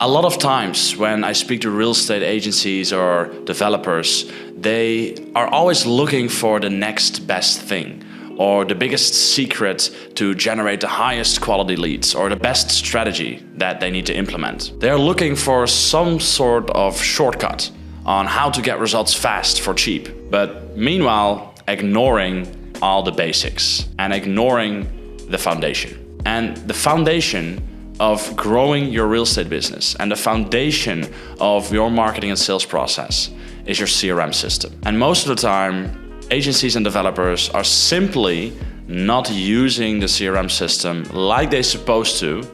A lot of times when I speak to real estate agencies or developers, they are always looking for the next best thing or the biggest secret to generate the highest quality leads or the best strategy that they need to implement. They're looking for some sort of shortcut on how to get results fast for cheap, but meanwhile ignoring all the basics and ignoring the foundation. And the foundation of growing your real estate business and the foundation of your marketing and sales process is your CRM system. And most of the time, agencies and developers are simply not using the CRM system like they're supposed to,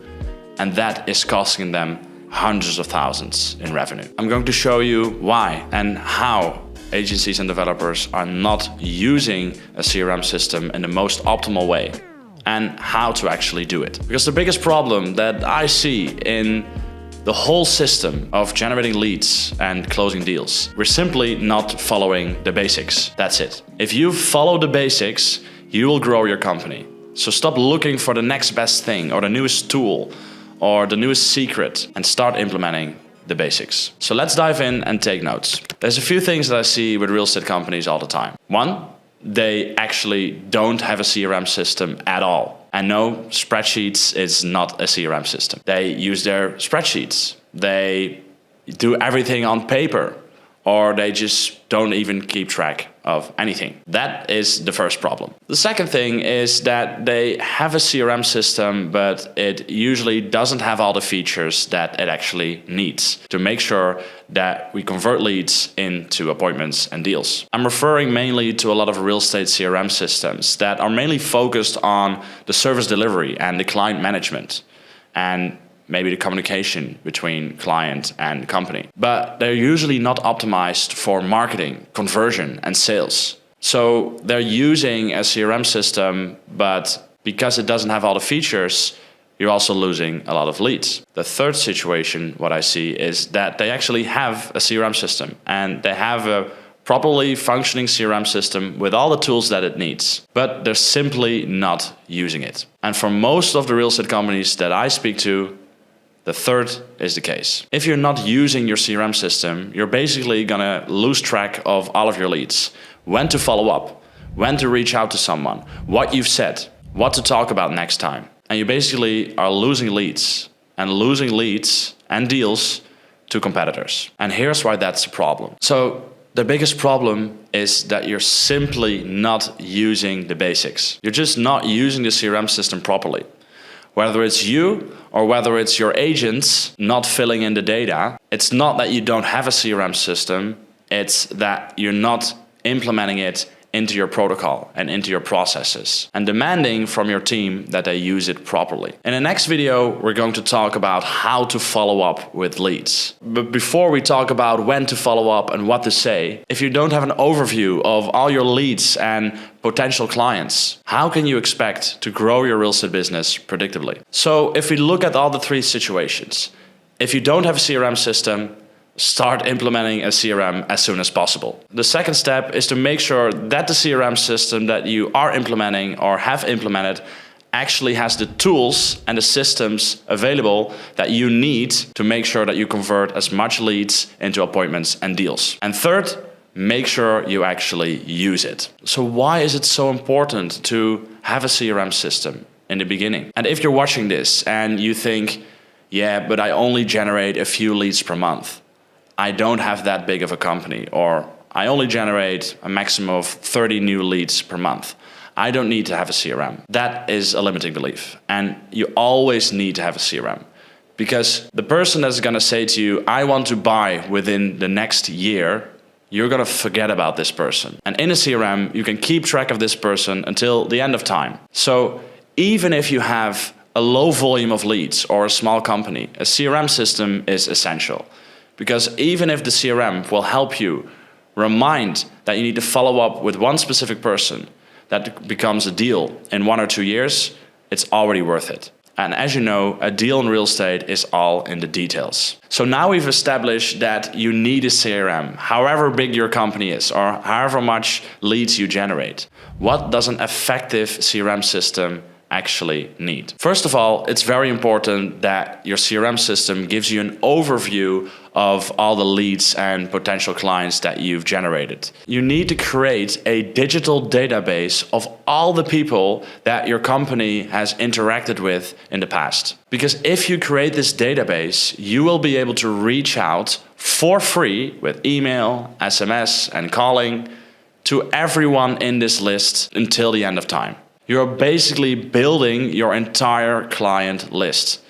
and that is costing them hundreds of thousands in revenue. I'm going to show you why and how agencies and developers are not using a CRM system in the most optimal way, and how to actually do it. Because the biggest problem that I see in the whole system of generating leads and closing deals, we're simply not following the basics. That's it. If you follow the basics, you will grow your company. So stop looking for the next best thing or the newest tool or the newest secret and start implementing the basics. So let's dive in and take notes. There's a few things that I see with real estate companies all the time. One, they actually don't have a CRM system at all. And no, spreadsheets is not a CRM system. They use their spreadsheets. They do everything on paper, or they just don't even keep track of anything. That is the first problem. The second thing is that they have a CRM system, but it usually doesn't have all the features that it actually needs to make sure that we convert leads into appointments and deals. I'm referring mainly to a lot of real estate CRM systems that are mainly focused on the service delivery and the client management and maybe the communication between client and company. But they're usually not optimized for marketing, conversion, and sales. So they're using a CRM system, but because it doesn't have all the features, you're also losing a lot of leads. The third situation, what I see, is that they actually have a CRM system and they have a properly functioning CRM system with all the tools that it needs, but they're simply not using it. And for most of the real estate companies that I speak to, the third is the case. If you're not using your CRM system, you're basically gonna lose track of all of your leads, when to follow up, when to reach out to someone, what you've said, what to talk about next time. And you basically are losing leads and deals to competitors. And here's why that's a problem. So the biggest problem is that you're simply not using the basics. You're just not using the CRM system properly. Whether it's you or whether it's your agents not filling in the data, it's not that you don't have a CRM system, it's that you're not implementing it into your protocol and into your processes and demanding from your team that they use it properly. In the next video, we're going to talk about how to follow up with leads. But before we talk about when to follow up and what to say, if you don't have an overview of all your leads and potential clients, how can you expect to grow your real estate business predictably? So if we look at all the three situations, if you don't have a CRM system, start implementing a CRM as soon as possible. The second step is to make sure that the CRM system that you are implementing or have implemented actually has the tools and the systems available that you need to make sure that you convert as much leads into appointments and deals. And third, make sure you actually use it. So why is it so important to have a CRM system in the beginning? And if you're watching this and you think, yeah, but I only generate a few leads per month, I don't have that big of a company, or I only generate a maximum of 30 new leads per month, I don't need to have a CRM. That is a limiting belief. And you always need to have a CRM. Because the person that's gonna say to you, I want to buy within the next year, you're gonna forget about this person. And in a CRM, you can keep track of this person until the end of time. So even if you have a low volume of leads or a small company, a CRM system is essential. Because even if the CRM will help you remind that you need to follow up with one specific person that becomes a deal in 1 or 2 years, it's already worth it. And as you know, a deal in real estate is all in the details. So now we've established that you need a CRM, however big your company is or however much leads you generate. What does an effective CRM system actually need. First of all, it's very important that your CRM system gives you an overview of all the leads and potential clients that you've generated. You need to create a digital database of all the people that your company has interacted with in the past. Because if you create this database, you will be able to reach out for free with email, SMS, and calling to everyone in this list until the end of time. You're basically building your entire client list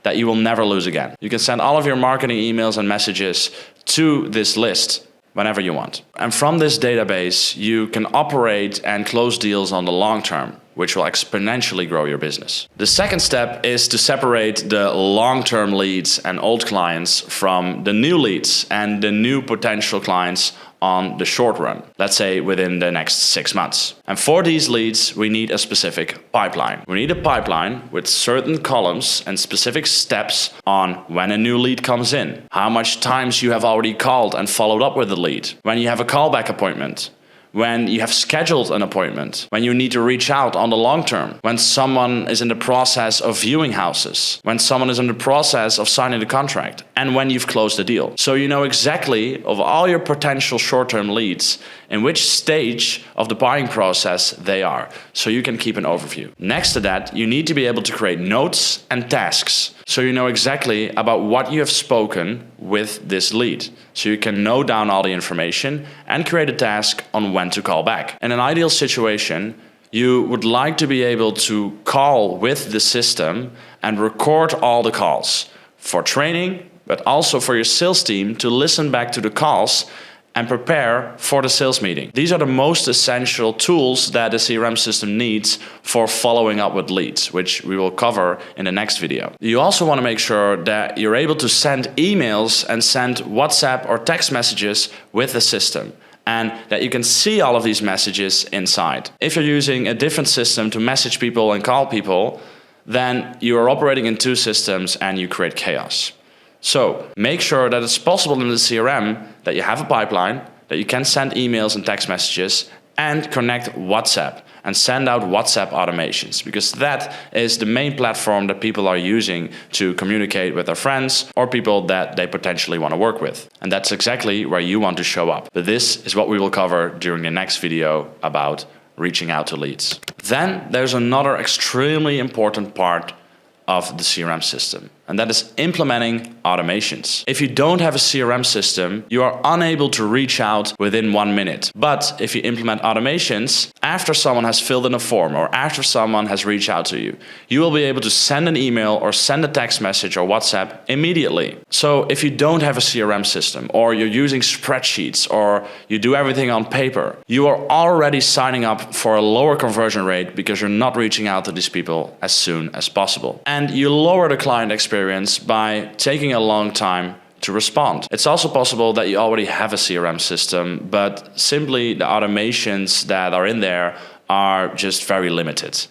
that you will never lose again. You can send all of your marketing emails and messages to this list whenever you want. And from this database, you can operate and close deals on the long term, which will exponentially grow your business. The second step is to separate the long-term leads and old clients from the new leads and the new potential clients on the short run, let's say within the next 6 months. And for these leads, we need a specific pipeline. We need a pipeline with certain columns and specific steps on when a new lead comes in, how much times you have already called and followed up with the lead, when you have a callback appointment, when you have scheduled an appointment, when you need to reach out on the long term, when someone is in the process of viewing houses, when someone is in the process of signing the contract, and when you've closed the deal. So you know exactly of all your potential short-term leads in which stage of the buying process they are, so you can keep an overview. Next to that, you need to be able to create notes and tasks, so you know exactly about what you have spoken with this lead. So you can note down all the information and create a task on when to call back. In an ideal situation, you would like to be able to call with the system and record all the calls for training, but also for your sales team to listen back to the calls and prepare for the sales meeting. These are the most essential tools that the CRM system needs for following up with leads, which we will cover in the next video. You also want to make sure that you're able to send emails and send WhatsApp or text messages with the system, and that you can see all of these messages inside. If you're using a different system to message people and call people, then you are operating in two systems and you create chaos. So make sure that it's possible in the CRM that you have a pipeline, that you can send emails and text messages and connect WhatsApp and send out WhatsApp automations, because that is the main platform that people are using to communicate with their friends or people that they potentially want to work with. And that's exactly where you want to show up. But this is what we will cover during the next video about reaching out to leads. Then there's another extremely important part of the CRM system, and that is implementing automations. If you don't have a CRM system, you are unable to reach out within 1 minute. But if you implement automations, after someone has filled in a form or after someone has reached out to you, you will be able to send an email or send a text message or WhatsApp immediately. So if you don't have a CRM system, or you're using spreadsheets, or you do everything on paper, you are already signing up for a lower conversion rate because you're not reaching out to these people as soon as possible. And you lower the client experience by taking a long time to respond. It's also possible that you already have a CRM system, but simply the automations that are in there are just very limited.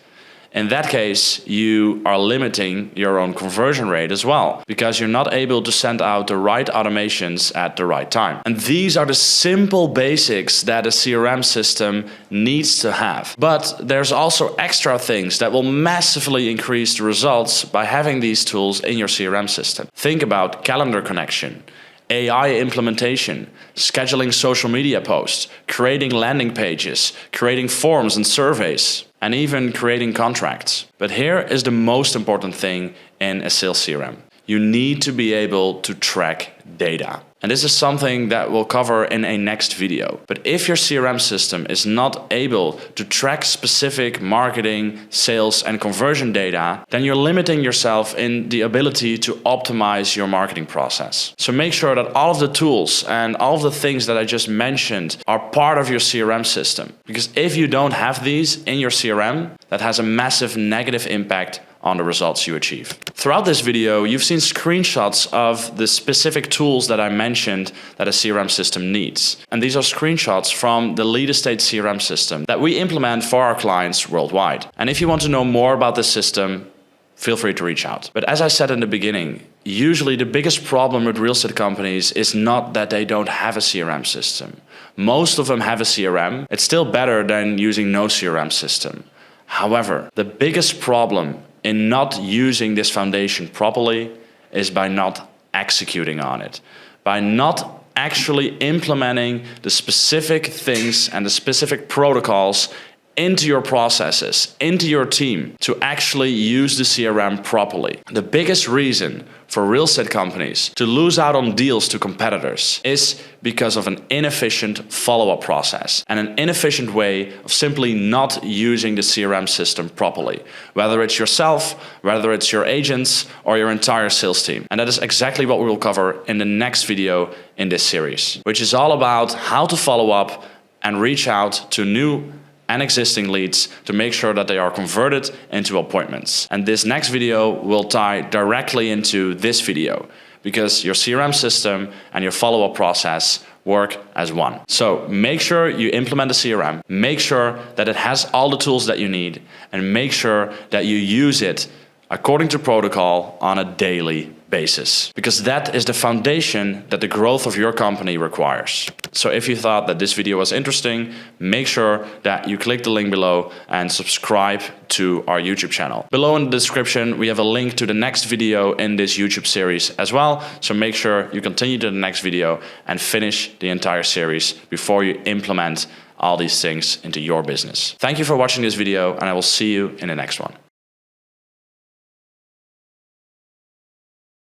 In that case, you are limiting your own conversion rate as well, because you're not able to send out the right automations at the right time. And these are the simple basics that a CRM system needs to have. But there's also extra things that will massively increase the results by having these tools in your CRM system. Think about calendar connection, AI implementation, scheduling social media posts, creating landing pages, creating forms and surveys, and even creating contracts. But here is the most important thing in a sales CRM. You need to be able to track data. And this is something that we'll cover in a next video. But if your CRM system is not able to track specific marketing, sales, and conversion data, then you're limiting yourself in the ability to optimize your marketing process. So make sure that all of the tools and all of the things that I just mentioned are part of your CRM system. Because if you don't have these in your CRM, that has a massive negative impact on the results you achieve. Throughout this video, you've seen screenshots of the specific tools that I mentioned that a CRM system needs. And these are screenshots from the Lead Estate CRM system that we implement for our clients worldwide. And if you want to know more about this system, feel free to reach out. But as I said in the beginning, usually the biggest problem with real estate companies is not that they don't have a CRM system. Most of them have a CRM. It's still better than using no CRM system. However, the biggest problem in not using this foundation properly is by not executing on it, by not actually implementing the specific things and the specific protocols into your processes, into your team, to actually use the CRM properly. The biggest reason for real estate companies to lose out on deals to competitors is because of an inefficient follow-up process and an inefficient way of simply not using the CRM system properly, whether it's yourself, whether it's your agents, or your entire sales team. And that is exactly what we will cover in the next video in this series, which is all about how to follow up and reach out to new and existing leads to make sure that they are converted into appointments. And this next video will tie directly into this video because your CRM system and your follow-up process work as one. So make sure you implement the CRM, make sure that it has all the tools that you need, and make sure that you use it according to protocol on a daily basis, because that is the foundation that the growth of your company requires. So if you thought that this video was interesting, make sure that you click the link below and subscribe to our YouTube channel. Below in the description, we have a link to the next video in this YouTube series as well. So make sure you continue to the next video and finish the entire series before you implement all these things into your business. Thank you for watching this video, and I will see you in the next one.